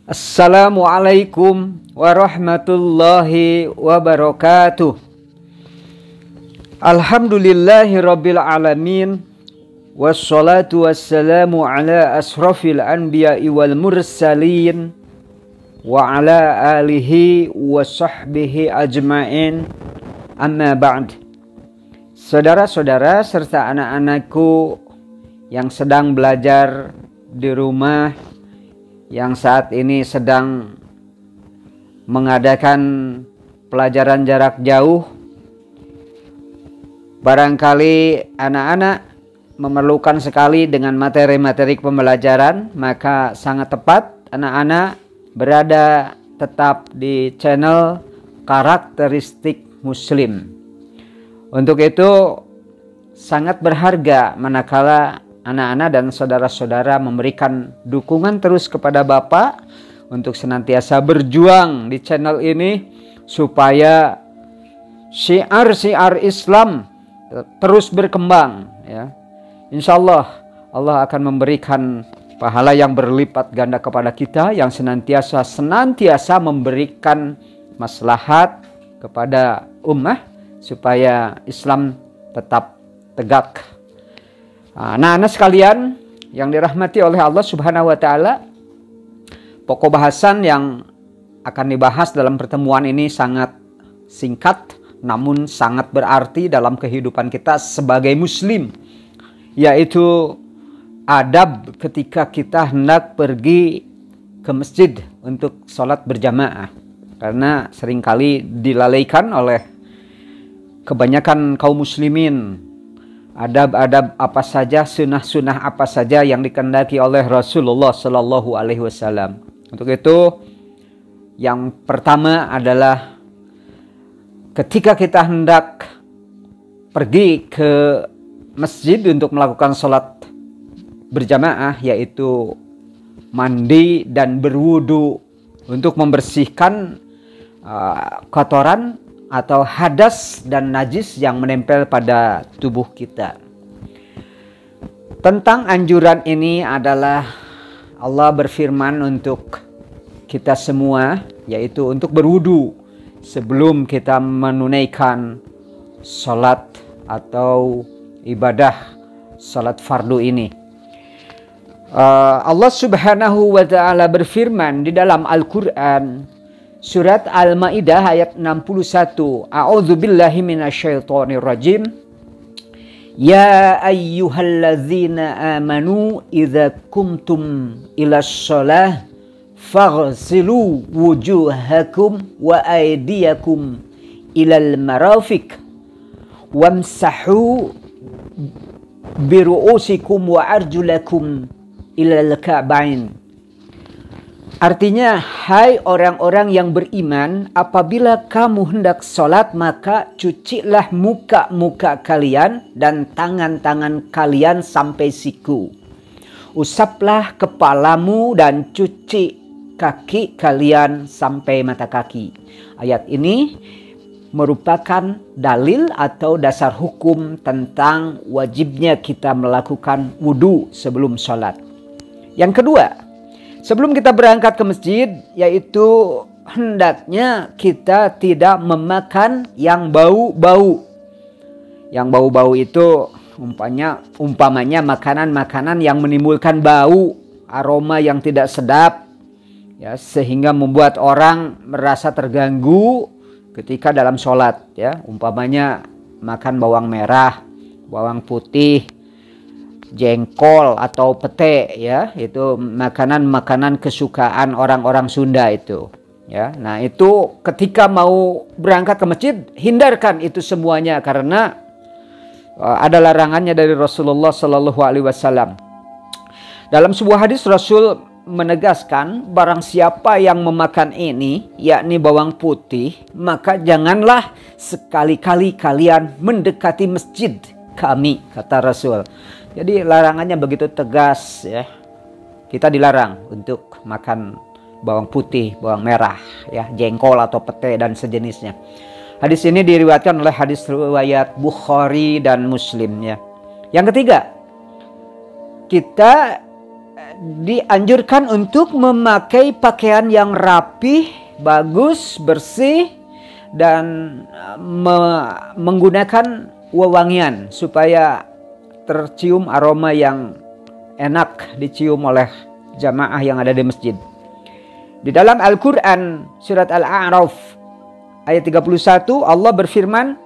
Assalamualaikum warahmatullahi wabarakatuh. Alhamdulillahi rabbil alamin. Wassalatu wassalamu ala asrafil anbiya'i wal mursalin wa ala alihi wa sahbihi ajma'in. Amma ba'd. Saudara-saudara serta anak-anakku yang sedang belajar di rumah, yang saat ini sedang mengadakan pelajaran jarak jauh, barangkali anak-anak memerlukan sekali dengan materi-materi pembelajaran, maka sangat tepat anak-anak berada tetap di channel Karakteristik Muslim. Untuk itu sangat berharga manakala anak-anak dan saudara-saudara memberikan dukungan terus kepada Bapak untuk senantiasa berjuang di channel ini supaya syiar-syiar Islam terus berkembang, ya. Insya Allah Allah akan memberikan pahala yang berlipat ganda kepada kita yang senantiasa memberikan maslahat kepada ummah supaya Islam tetap tegak. Anak-anak sekalian yang dirahmati oleh Allah Subhanahu wa taala, pokok bahasan yang akan dibahas dalam pertemuan ini sangat singkat namun sangat berarti dalam kehidupan kita sebagai muslim, yaitu adab ketika kita hendak pergi ke masjid untuk sholat berjamaah. Karena seringkali dilalaikan oleh kebanyakan kaum muslimin adab-adab apa saja, sunnah-sunnah apa saja yang dikehendaki oleh Rasulullah Sallallahu Alaihi Wasallam. Untuk itu, yang pertama adalah ketika kita hendak pergi ke masjid untuk melakukan sholat berjamaah, yaitu mandi dan berwudu untuk membersihkan kotoran atau hadas dan najis yang menempel pada tubuh kita. Tentang anjuran ini adalah Allah berfirman untuk kita semua, yaitu untuk berwudu sebelum kita menunaikan salat atau ibadah salat fardu ini. Allah Subhanahu wa taala berfirman di dalam Al-Qur'an Surat Al-Maidah ayat 61. A'udzubillahi minasyaitonir rajim. Ya ayyuhalladzina amanu idza kumtum ilas shalah faghsilu wujuhakum wa aydiyakum ilal marafiq wamsahu biru'usikum wa arjulakum ilal ka'bain. Artinya, hai orang-orang yang beriman, apabila kamu hendak sholat, maka cucilah muka-muka kalian dan tangan-tangan kalian sampai siku. Usaplah kepalamu dan cuci kaki kalian sampai mata kaki. Ayat ini merupakan dalil atau dasar hukum tentang wajibnya kita melakukan wudu sebelum sholat. Yang kedua, sebelum kita berangkat ke masjid, yaitu hendaknya kita tidak memakan yang bau-bau. Yang bau-bau itu umpamanya makanan-makanan yang menimbulkan bau, aroma yang tidak sedap, ya, sehingga membuat orang merasa terganggu ketika dalam sholat, ya. Umpamanya makan bawang merah, bawang putih, jengkol atau pete, ya, itu makanan-makanan kesukaan orang-orang Sunda itu, ya. Nah, itu ketika mau berangkat ke masjid, hindarkan itu semuanya karena ada larangannya dari Rasulullah Sallallahu Alaihi Wasallam. Dalam sebuah hadis Rasul menegaskan, barang siapa yang memakan ini, yakni bawang putih, maka janganlah sekali-kali kalian mendekati masjid kami, kata Rasul. Jadi larangannya begitu tegas, ya. Kita dilarang untuk makan bawang putih, bawang merah, ya, jengkol atau pete dan sejenisnya. Hadis ini diriwayatkan oleh hadis riwayat Bukhari dan Muslim, ya. Yang ketiga, kita dianjurkan untuk memakai pakaian yang rapih, bagus, bersih, dan menggunakan wewangian supaya tercium aroma yang enak dicium oleh jamaah yang ada di masjid. Di dalam Al-Quran surat Al-A'raf ayat 31 Allah berfirman,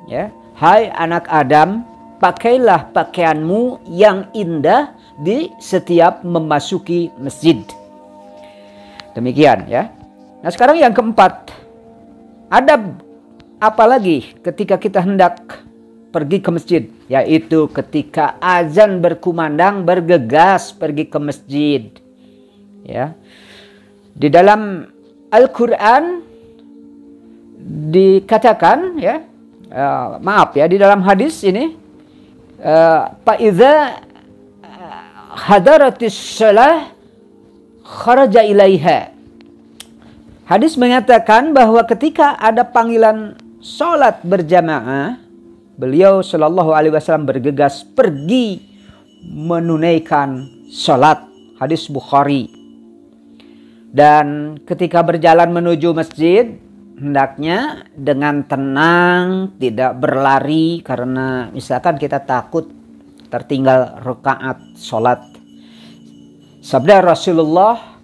ya, hai anak Adam, pakailah pakaianmu yang indah di setiap memasuki masjid. Demikian ya. Nah sekarang yang keempat, adab apa lagi ketika kita hendak pergi ke masjid, yaitu ketika azan berkumandang bergegas pergi ke masjid. Ya. Di dalam Al-Quran dikatakan, ya, maaf ya, di dalam hadis ini, Fa'idha hadaratis shalah kharaja ilaiha. Hadis mengatakan bahwa ketika ada panggilan sholat berjamaah, beliau Shallallahu Alaihi Wasallam bergegas pergi menunaikan sholat. Hadis Bukhari. Dan ketika berjalan menuju masjid, hendaknya dengan tenang, tidak berlari, karena misalkan kita takut tertinggal rakaat sholat. Sabda Rasulullah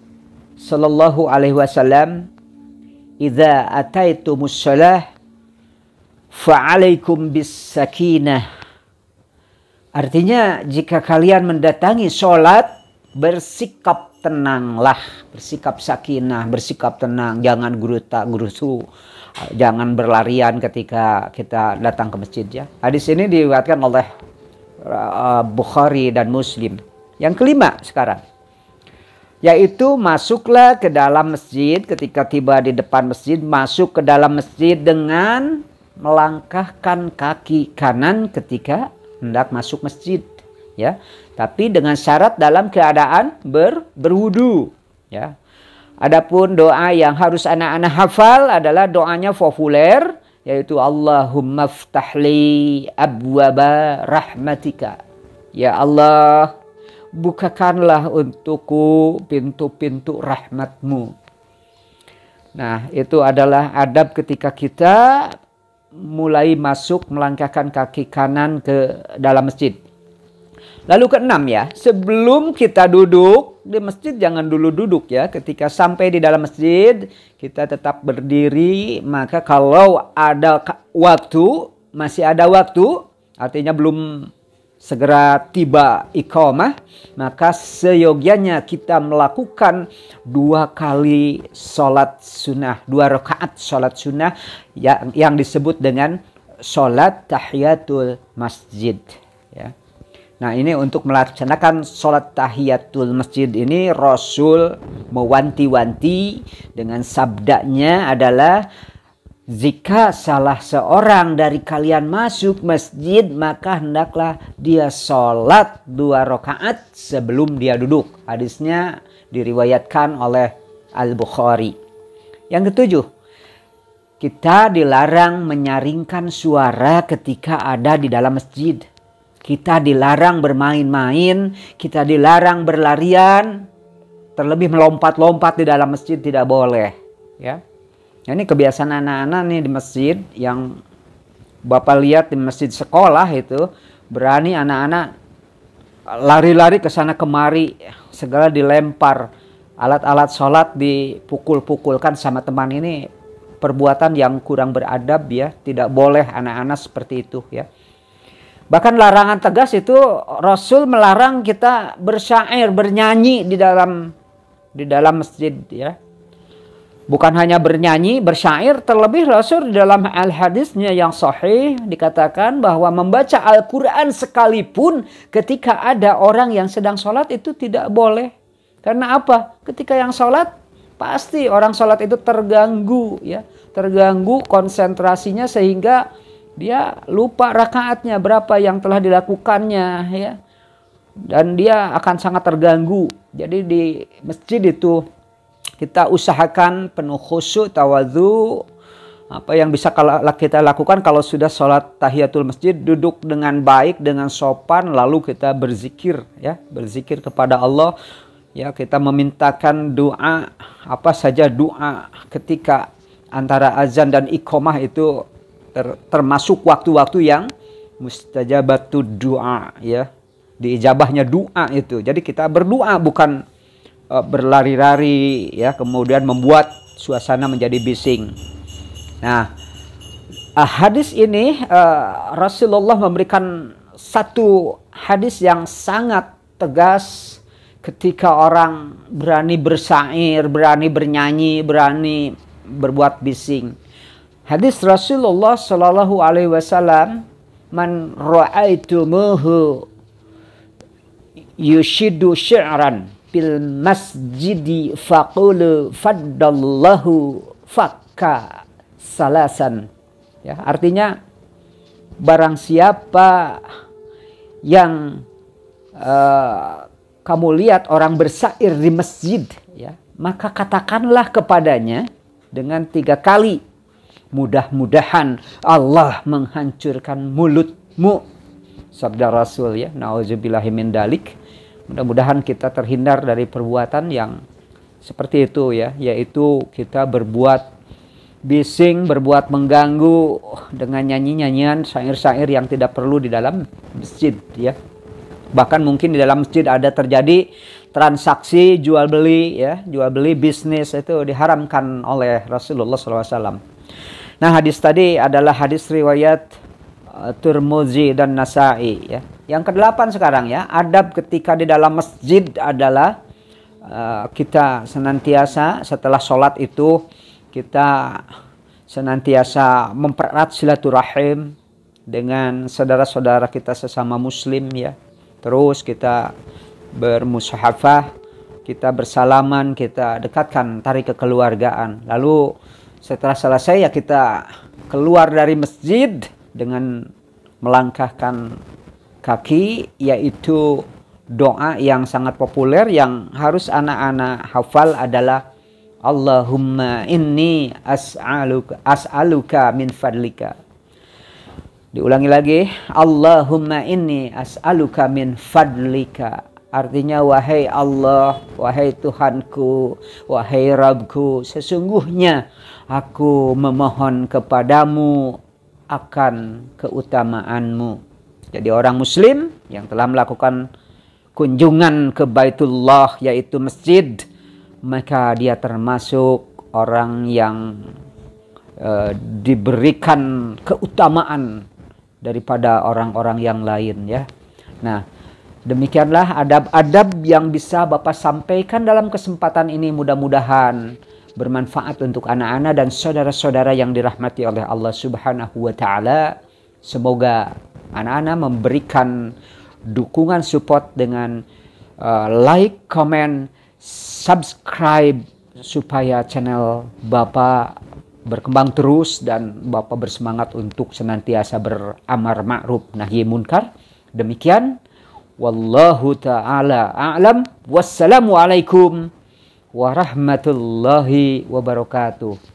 Sallallahu Alaihi Wasallam, "Idza ataitumus shalah fa'alaikum bis sakinah." Artinya, jika kalian mendatangi sholat, bersikap tenanglah, bersikap sakinah, bersikap tenang, jangan geruta-gerutu, jangan berlarian ketika kita datang ke masjid, ya. Hadis ini diriwayatkan oleh Bukhari dan Muslim. Yang kelima sekarang, yaitu masuklah ke dalam masjid. Ketika tiba di depan masjid, masuk ke dalam masjid dengan melangkahkan kaki kanan ketika hendak masuk masjid, ya. Tapi dengan syarat dalam keadaan berwudu, ya. Adapun doa yang harus anak-anak hafal adalah doanya populer, yaitu Allahumma ftahli abwaba rahmatika. Ya Allah, bukakanlah untukku pintu-pintu rahmatmu. Nah, itu adalah adab ketika kita mulai masuk melangkahkan kaki kanan ke dalam masjid. Lalu keenam, ya, sebelum kita duduk di masjid jangan dulu duduk, ya. Ketika sampai di dalam masjid kita tetap berdiri. Maka kalau ada waktu, masih ada waktu, artinya belum segera tiba iqamah, maka seyogianya kita melakukan 2 kali sholat sunnah, 2 rakaat sholat sunnah yang disebut dengan sholat tahiyatul masjid, ya. Nah, ini untuk melaksanakan sholat tahiyatul masjid ini Rasul mewanti-wanti dengan sabdanya adalah, jika salah seorang dari kalian masuk masjid, maka hendaklah dia sholat 2 rakaat sebelum dia duduk. Hadisnya diriwayatkan oleh Al-Bukhari. Yang ketujuh, kita dilarang menyaringkan suara ketika ada di dalam masjid. Kita dilarang bermain-main, kita dilarang berlarian, terlebih melompat-lompat di dalam masjid tidak boleh, ya. Nah, ini kebiasaan anak-anak nih di masjid yang Bapak lihat di masjid sekolah itu, berani anak-anak lari-lari ke sana kemari, segala dilempar, alat-alat sholat dipukul-pukulkan sama teman. Ini perbuatan yang kurang beradab, ya. Tidak boleh anak-anak seperti itu, ya. Bahkan larangan tegas itu Rasul melarang kita bersyair, bernyanyi di dalam masjid, ya. Bukan hanya bernyanyi, bersyair, terlebih Rasul di dalam al-hadisnya yang sahih dikatakan bahwa membaca Al-Quran sekalipun ketika ada orang yang sedang sholat itu tidak boleh. Karena apa? Ketika yang sholat, pasti orang sholat itu terganggu, ya. Terganggu konsentrasinya sehingga dia lupa rakaatnya berapa yang telah dilakukannya, ya. Dan dia akan sangat terganggu. Jadi di masjid itu kita usahakan penuh khusyuk, tawadhu. Apa yang bisa kita lakukan kalau sudah sholat tahiyatul masjid, duduk dengan baik, dengan sopan, lalu kita berzikir, ya, berzikir kepada Allah. Ya, kita memintakan doa, apa saja doa ketika antara azan dan iqamah itu termasuk waktu-waktu yang mustajabatud doa, ya. Diijabahnya doa itu. Jadi kita berdoa, bukan berlari-lari, ya, kemudian membuat suasana menjadi bising. Nah, hadis ini Rasulullah memberikan satu hadis yang sangat tegas ketika orang berani bersair, berani bernyanyi, berani berbuat bising. Hadis Rasulullah Shallallahu Alaihi Wasallam, man ra'aitumuhu yushidu syi'ran fil masjidi faqulu faddallahu fakka salasan. Ya, artinya barang siapa yang kamu lihat orang bersair di masjid, ya, maka katakanlah kepadanya dengan 3 kali, mudah-mudahan Allah menghancurkan mulutmu. Sabda Rasul, ya, nauzubillahi min dalik. Mudah-mudahan kita terhindar dari perbuatan yang seperti itu, ya, yaitu kita berbuat bising, berbuat mengganggu dengan nyanyi-nyanyian, syair-syair yang tidak perlu di dalam masjid, ya. Bahkan mungkin di dalam masjid ada terjadi transaksi jual beli, ya, jual beli bisnis, itu diharamkan oleh Rasulullah SAW. Nah, hadis tadi adalah hadis riwayat Tirmidzi dan Nasa'i, ya. Yang ke-8 sekarang, ya, adab ketika di dalam masjid adalah kita senantiasa setelah sholat itu kita senantiasa mempererat silaturahim dengan saudara-saudara kita sesama muslim, ya. Terus kita bermusyahafah, kita bersalaman, kita dekatkan tali kekeluargaan. Lalu setelah selesai, ya, kita keluar dari masjid dengan melangkahkan kaki, yaitu doa yang sangat populer yang harus anak-anak hafal adalah Allahumma inni as'aluka min fadlika. Diulangi lagi, Allahumma inni as'aluka min fadlika. Artinya, wahai Allah, wahai Tuhanku, wahai Rabbku, sesungguhnya aku memohon kepadamu akan keutamaanmu. Jadi orang muslim yang telah melakukan kunjungan ke Baitullah, yaitu masjid, maka dia termasuk orang yang diberikan keutamaan daripada orang-orang yang lain, ya. Nah, demikianlah adab-adab yang bisa Bapak sampaikan dalam kesempatan ini. Mudah-mudahan bermanfaat untuk anak-anak dan saudara-saudara yang dirahmati oleh Allah Subhanahu wa Ta'ala. Semoga anak-anak memberikan dukungan support dengan like, comment, subscribe supaya channel Bapak berkembang terus dan Bapak bersemangat untuk senantiasa beramar ma'ruf nahi munkar. Demikian, wallahu ta'ala a'lam. Wassalamualaikum warahmatullahi wabarakatuh.